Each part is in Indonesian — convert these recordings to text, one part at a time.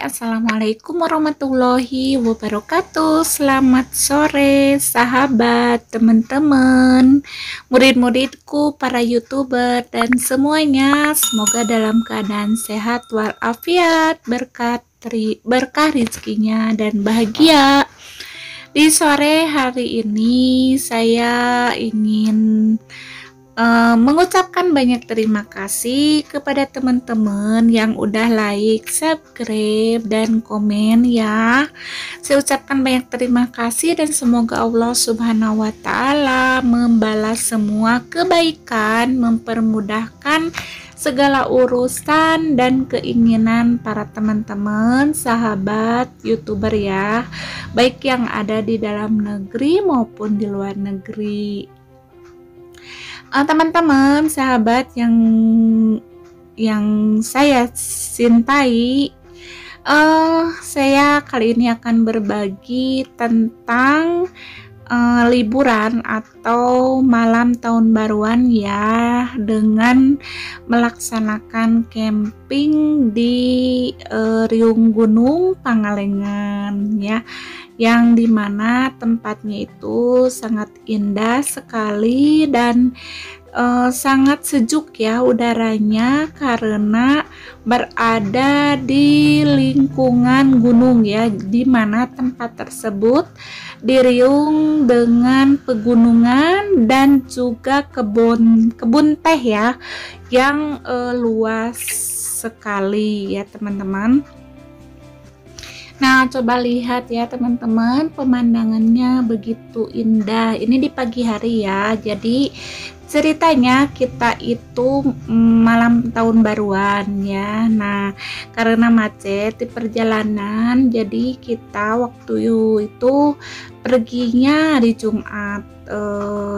Assalamualaikum warahmatullahi wabarakatuh. Selamat sore, sahabat, teman-teman, murid-muridku, para YouTuber, dan semuanya. Semoga dalam keadaan sehat walafiat, berkah rezekinya, dan bahagia. Di sore hari ini, saya ingin mengucapkan banyak terima kasih kepada teman-teman yang udah like, subscribe, dan komen ya. Saya ucapkan banyak terima kasih dan semoga Allah Subhanahu wa Ta'ala membalas semua kebaikan, mempermudahkan segala urusan dan keinginan para teman-teman, sahabat YouTuber ya, baik yang ada di dalam negeri maupun di luar negeri. Teman-teman, sahabat yang saya cintai, saya kali ini akan berbagi tentang liburan atau malam tahun baruan ya, dengan melaksanakan camping di Riung Gunung Pangalengan ya, yang dimana tempatnya itu sangat indah sekali dan sangat sejuk ya udaranya, karena berada di lingkungan gunung ya, dimana tempat tersebut diriung dengan pegunungan dan juga kebun teh ya, yang luas sekali ya teman-teman. Nah, coba lihat ya teman-teman, pemandangannya begitu indah. Ini di pagi hari ya. Jadi ceritanya kita itu malam tahun baruan ya. Nah, karena macet di perjalanan, jadi kita waktu itu perginya di Jumat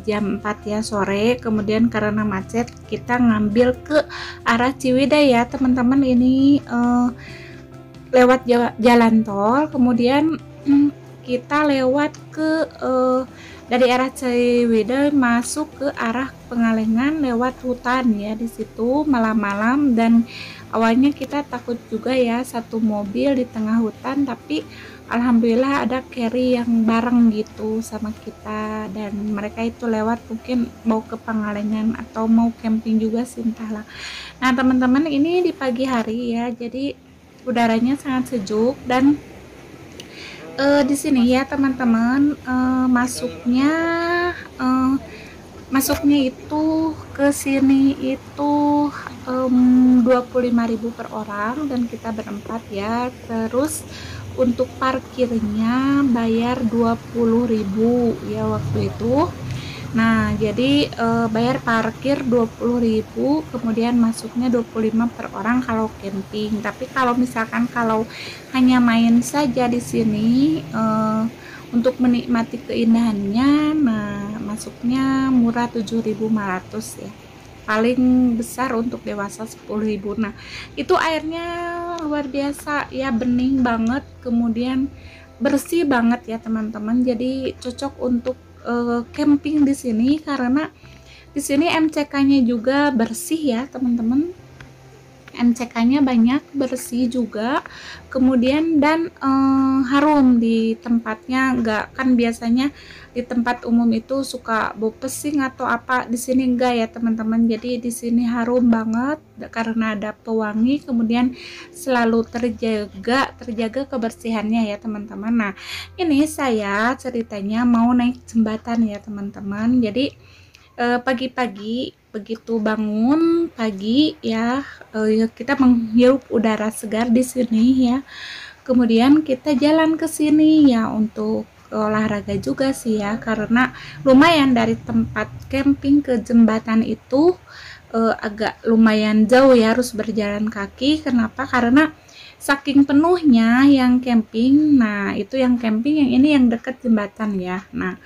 jam 4 ya sore. Kemudian karena macet kita ngambil ke arah Ciwidey ya teman-teman. Ini lewat jalan tol, kemudian kita lewat ke dari arah Ciwidey masuk ke arah Pangalengan lewat hutan ya. Di situ malam-malam, dan awalnya kita takut juga ya, satu mobil di tengah hutan, tapi alhamdulillah ada carry yang bareng gitu sama kita, dan mereka itu lewat mungkin mau ke Pangalengan atau mau camping juga sih, entahlah. Nah teman-teman, ini di pagi hari ya, jadi udaranya sangat sejuk, dan di sini ya teman-teman, masuknya itu ke sini itu 25.000 per orang, dan kita berempat ya. Terus untuk parkirnya bayar 20.000 ya waktu itu. Nah, jadi bayar parkir 20.000, kemudian masuknya 25 per orang kalau camping. Tapi kalau misalkan kalau hanya main saja di sini untuk menikmati keindahannya, nah masuknya murah 7.500 ya. Paling besar untuk dewasa 10.000. Nah, itu airnya luar biasa ya, bening banget, kemudian bersih banget ya teman-teman. Jadi cocok untuk camping di sini, karena di sini MCK-nya juga bersih ya teman-teman. MCK-nya banyak, bersih juga, kemudian dan harum di tempatnya. Enggak, kan biasanya di tempat umum itu suka bau pesing atau apa, di sini enggak ya teman-teman. Jadi di sini harum banget karena ada pewangi, kemudian selalu terjaga kebersihannya ya teman-teman. Nah, ini saya ceritanya mau naik jembatan ya teman-teman. Jadi pagi-pagi begitu bangun pagi ya, kita menghirup udara segar di sini ya. Kemudian kita jalan ke sini ya untuk olahraga juga sih ya, karena lumayan dari tempat camping ke jembatan itu agak lumayan jauh ya, harus berjalan kaki. Kenapa? Karena saking penuhnya yang camping. Nah, itu yang camping yang ini yang deket jembatan ya. Nah,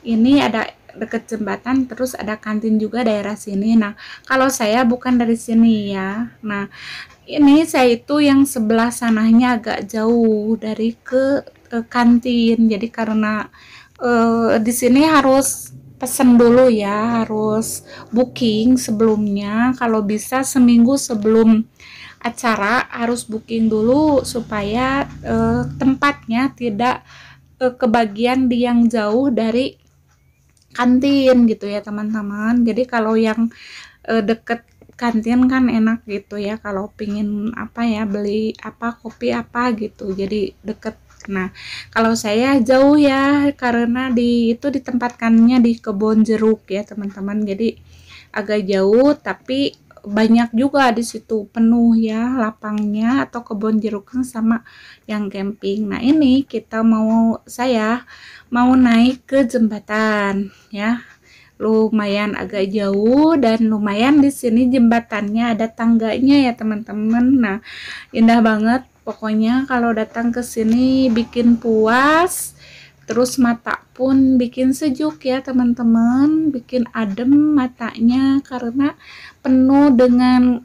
ini ada deket jembatan, terus ada kantin juga daerah sini. Nah, kalau saya bukan dari sini ya. Nah, ini saya itu yang sebelah sananya agak jauh dari ke kantin. Jadi karena di sini harus pesen dulu ya, harus booking sebelumnya, kalau bisa seminggu sebelum acara harus booking dulu supaya tempatnya tidak kebagian di yang jauh dari kantin gitu ya teman-teman. Jadi kalau yang deket kantin kan enak gitu ya, kalau pingin apa ya, beli apa, kopi apa gitu, jadi deket. Nah kalau saya jauh ya, karena itu ditempatkannya di kebun jeruk ya teman-teman, jadi agak jauh tapi banyak juga di situ, penuh ya lapangnya atau kebun jeruknya sama yang camping. Nah ini saya mau naik ke jembatan ya, lumayan agak jauh dan lumayan di sini jembatannya ada tangganya ya teman-teman. Nah indah banget pokoknya, kalau datang ke sini bikin puas, terus mata pun bikin sejuk ya teman-teman, bikin adem matanya karena penuh dengan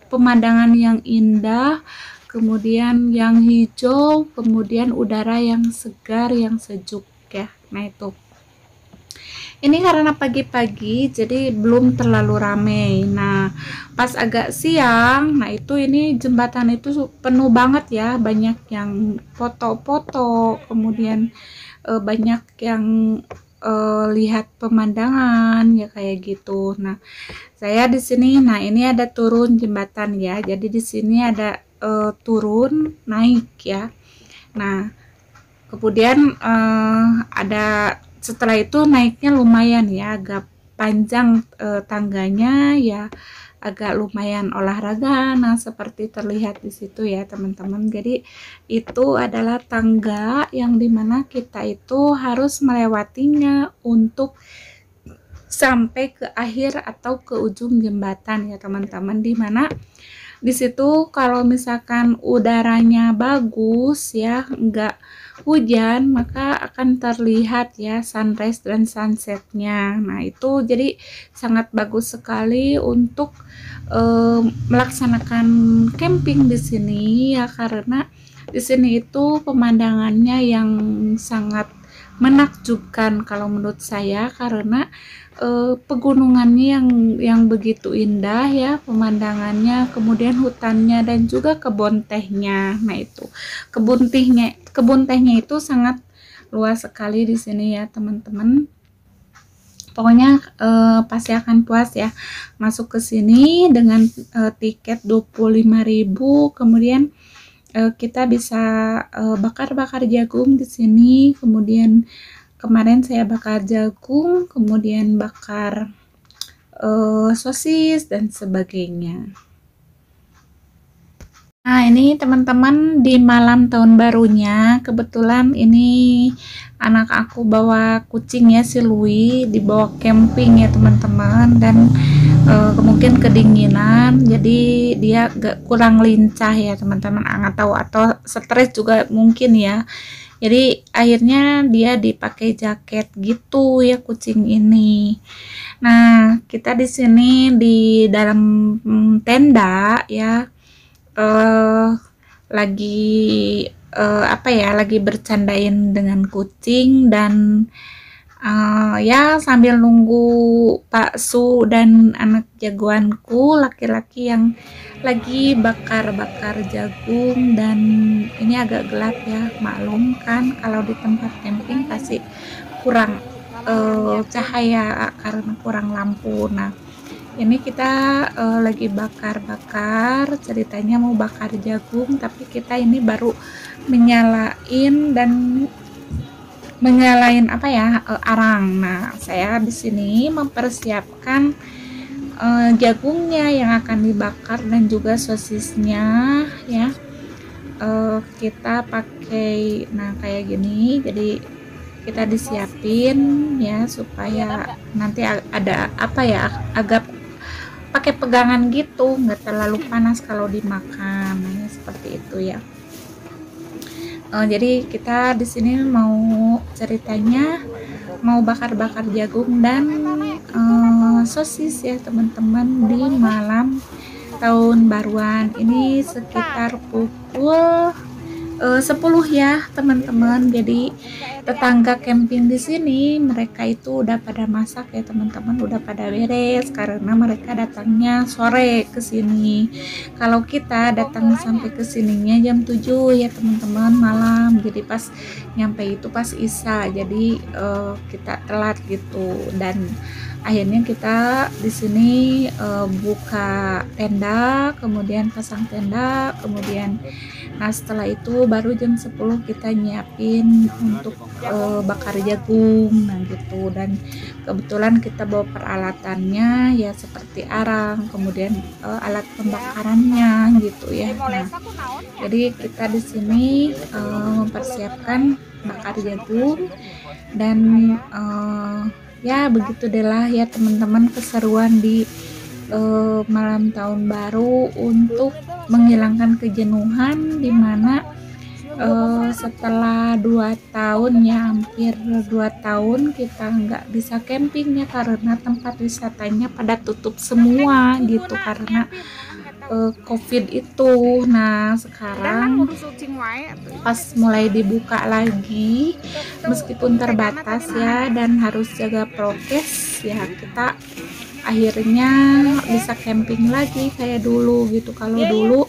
pemandangan yang indah, kemudian yang hijau, kemudian udara yang segar, yang sejuk ya. Nah itu, ini karena pagi-pagi jadi belum terlalu ramai. Nah pas agak siang, nah itu ini jembatan itu penuh banget ya, banyak yang foto-foto, kemudian banyak yang lihat pemandangan ya kayak gitu. Nah saya di sini, nah ini ada turun jembatan ya, jadi di sini ada turun naik ya. Nah kemudian ada, setelah itu naiknya lumayan ya, agak panjang tangganya ya, agak lumayan olahraga. Nah seperti terlihat di situ ya teman-teman, jadi itu adalah tangga yang dimana kita itu harus melewatinya untuk sampai ke akhir atau ke ujung jembatan ya teman-teman, dimana di situ kalau misalkan udaranya bagus ya, enggak hujan, maka akan terlihat ya sunrise dan sunsetnya. Nah itu jadi sangat bagus sekali untuk melaksanakan camping di sini ya, karena di sini itu pemandangannya yang sangat menakjubkan kalau menurut saya, karena pegunungannya yang begitu indah ya pemandangannya, kemudian hutannya dan juga kebun tehnya. Nah itu kebun tehnya itu sangat luas sekali di sini ya teman-teman. Pokoknya pasti akan puas ya masuk ke sini dengan tiket 25.000. Kemudian kita bisa bakar-bakar jagung di sini. Kemudian kemarin saya bakar jagung, kemudian bakar sosis dan sebagainya. Nah ini teman-teman di malam tahun barunya, kebetulan ini anak aku bawa kucing ya, si Louis, dibawa camping ya teman-teman, dan mungkin kedinginan jadi dia kurang lincah ya teman-teman, nggak tahu, atau stres juga mungkin ya. Jadi akhirnya dia dipakai jaket gitu ya kucing ini. Nah kita di sini di dalam tenda ya, lagi apa ya, lagi bercandain dengan kucing dan ya sambil nunggu Pak Su dan anak jagoanku laki-laki yang lagi bakar-bakar jagung. Dan ini agak gelap ya, maklum kan kalau di tempat camping pasti kurang cahaya karena kurang lampu. Nah ini kita lagi bakar-bakar, ceritanya mau bakar jagung tapi kita ini baru menyalain apa ya, arang. Nah saya di sini mempersiapkan jagungnya yang akan dibakar dan juga sosisnya ya. Kita pakai kayak gini, jadi kita disiapin ya supaya nanti ada apa ya, agak pakai pegangan gitu, nggak terlalu panas kalau dimakan. Nah, seperti itu ya. Jadi kita di sini mau ceritanya mau bakar-bakar jagung dan sosis ya teman-teman di malam tahun baruan. Ini sekitar pukul 10 ya teman-teman. Jadi tetangga camping di sini mereka itu udah pada masak ya teman-teman, udah pada beres karena mereka datangnya sore ke sini. Kalau kita datang sampai ke sininya jam 7 ya teman-teman malam. Jadi pas nyampe itu pas isya. Jadi kita telat gitu, dan akhirnya kita di sini buka tenda, kemudian pasang tenda, kemudian nah setelah itu baru jam 10 kita nyiapin untuk bakar jagung, nah gitu. Dan kebetulan kita bawa peralatannya ya seperti arang, kemudian alat pembakarannya gitu ya. Nah, jadi kita di sini mempersiapkan bakar jagung dan ya begitu deh lah ya teman-teman keseruan di malam tahun baru untuk menghilangkan kejenuhan, dimana setelah 2 tahun ya, hampir 2 tahun kita nggak bisa camping ya karena tempat wisatanya pada tutup semua gitu karena COVID itu. Nah sekarang pas mulai dibuka lagi meskipun terbatas ya dan harus jaga prokes ya, kita akhirnya bisa camping lagi kayak dulu gitu. Kalau dulu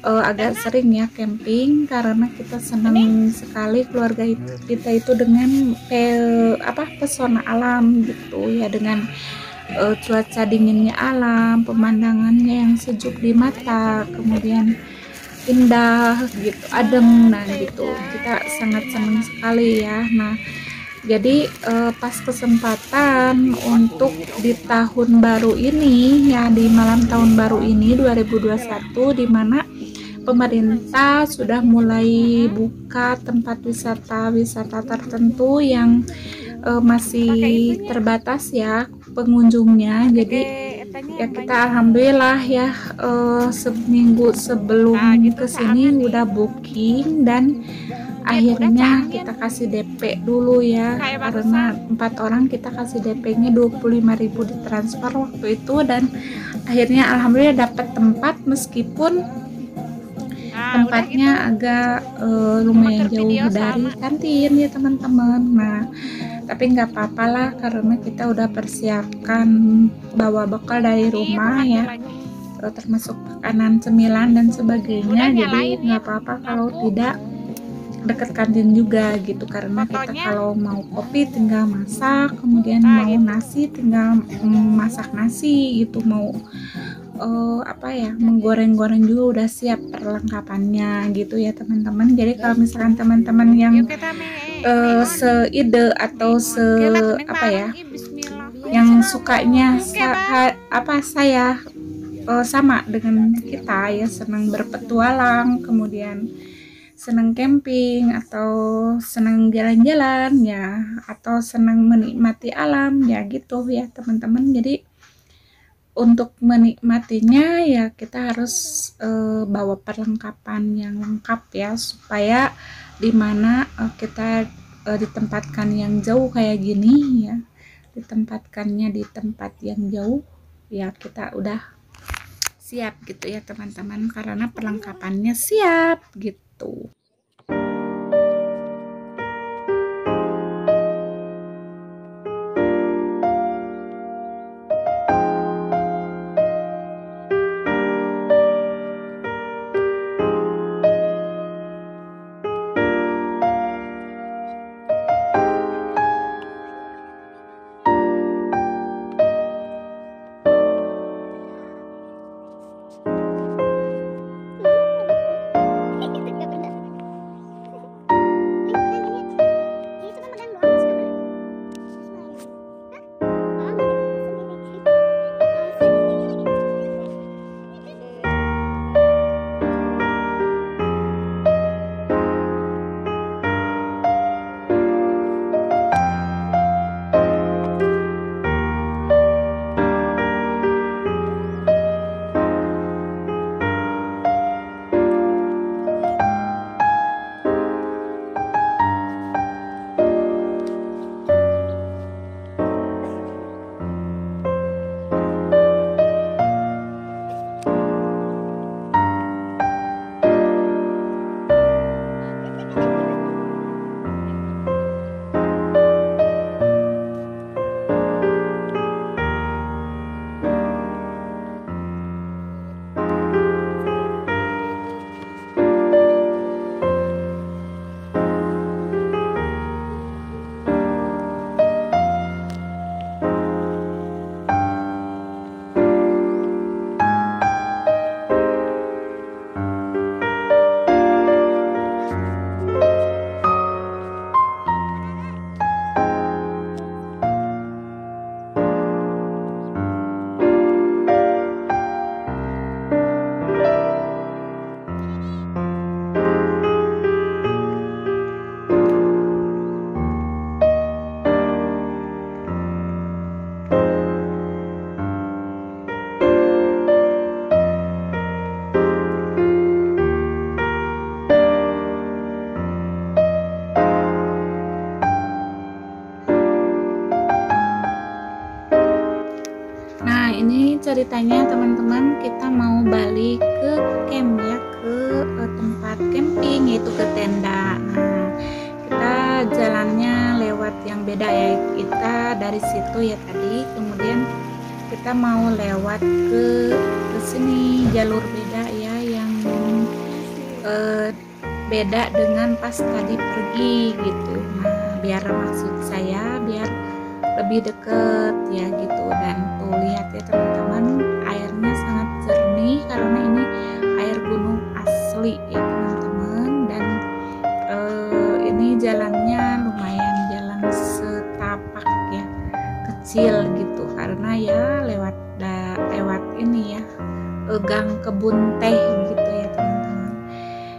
agak sering ya camping karena kita senang sekali keluarga kita itu dengan pesona alam gitu ya, dengan cuaca dinginnya alam, pemandangannya yang sejuk di mata, kemudian indah gitu, adem, nah gitu. Kita sangat senang sekali ya. Nah jadi pas kesempatan untuk di tahun baru ini ya, di malam tahun baru ini 2021, di mana pemerintah sudah mulai buka tempat wisata tertentu yang masih terbatas ya pengunjungnya. Jadi ya kita alhamdulillah ya seminggu sebelum kesini udah booking, dan akhirnya kita kasih DP dulu ya, karena 4 orang kita kasih DP-nya 25.000 ditransfer waktu itu, dan akhirnya alhamdulillah dapat tempat meskipun tempatnya agak lumayan jauh dari kantin ya teman-teman. Nah tapi nggak apa-apa lah karena kita udah persiapkan bawa bekal dari rumah ya, termasuk makanan cemilan dan sebagainya. Jadi nggak apa-apa kalau tidak dekat kantin juga gitu, karena kita kalau mau kopi tinggal masak, kemudian mau nasi tinggal masak nasi gitu, mau menggoreng-goreng juga udah siap perlengkapannya gitu ya teman-teman. Jadi kalau misalkan teman-teman yang seide atau yang sukanya saya sama dengan kita ya, senang berpetualang, kemudian senang camping atau senang jalan-jalan ya, atau senang menikmati alam ya gitu ya teman-teman. Jadi untuk menikmatinya ya kita harus bawa perlengkapan yang lengkap ya, supaya dimana kita ditempatkan yang jauh kayak gini ya, ditempatkannya di tempat yang jauh ya, kita udah siap gitu ya teman-teman, karena perlengkapannya siap gitu. ini ceritanya teman-teman, kita mau balik ke camp ya, ke tempat camping, yaitu ke tenda. Nah, kita jalannya lewat yang beda ya, kita dari situ ya tadi, kemudian kita mau lewat ke sini, jalur beda ya, yang beda dengan pas tadi pergi gitu. Nah, biar maksud saya biar lebih deket ya gitu. Dan tuh lihat ya teman-teman, airnya sangat jernih karena ini air gunung asli ya teman-teman. Dan ini jalannya lumayan jalan setapak ya, kecil gitu, karena ya lewat ini ya, gang kebun teh gitu ya teman-teman.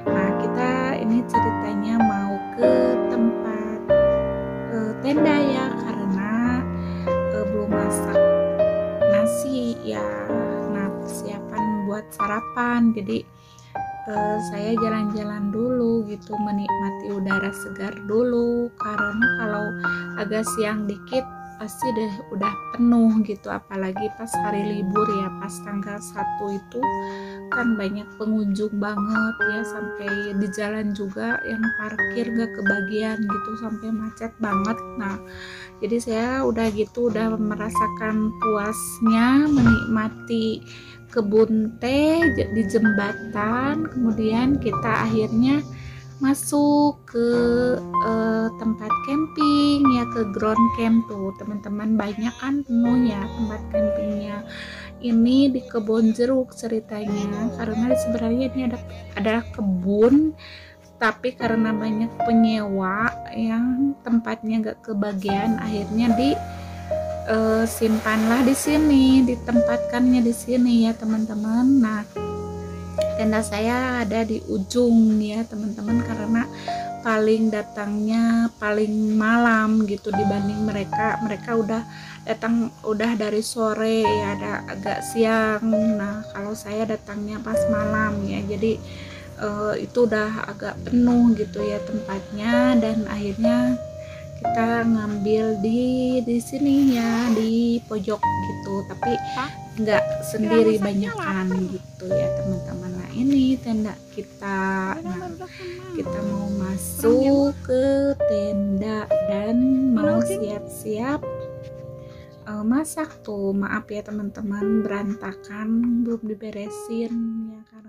Nah, kita ini ceritanya mau ke tempat tenda ya, karena belum masak nasi ya. Nah, persiapan buat sarapan, jadi saya jalan-jalan dulu gitu, menikmati udara segar dulu, karena kalau agak siang dikit pasti deh udah penuh gitu, apalagi pas hari libur ya, pas tanggal 1 itu kan banyak pengunjung banget ya, sampai di jalan juga yang parkir gak kebagian gitu, sampai macet banget. Nah, jadi saya udah gitu udah merasakan puasnya menikmati kebun teh di jembatan. Kemudian kita akhirnya masuk ke tempat camping ya, ke ground camp tuh teman-teman, banyak kan penuh ya tempat campingnya. Ini di kebun jeruk ceritanya, karena sebenarnya ini ada kebun, tapi karena banyak penyewa yang tempatnya gak kebagian, akhirnya simpanlah di sini, ditempatkannya di sini ya teman-teman. Nah, tenda saya ada di ujung ya teman-teman, karena datangnya paling malam gitu dibanding mereka udah datang udah dari sore ya, ada agak siang. Nah, kalau saya datangnya pas malam ya, jadi itu udah agak penuh gitu ya tempatnya. Dan akhirnya kita ngambil di sini ya, di pojok gitu, tapi nggak sendiri, banyakan gitu ya teman-teman. Nah, ini tenda kita. Nah, kita mau masuk ke tenda dan mau siap-siap masak tuh. Maaf ya teman-teman, berantakan, belum diberesin ya, karena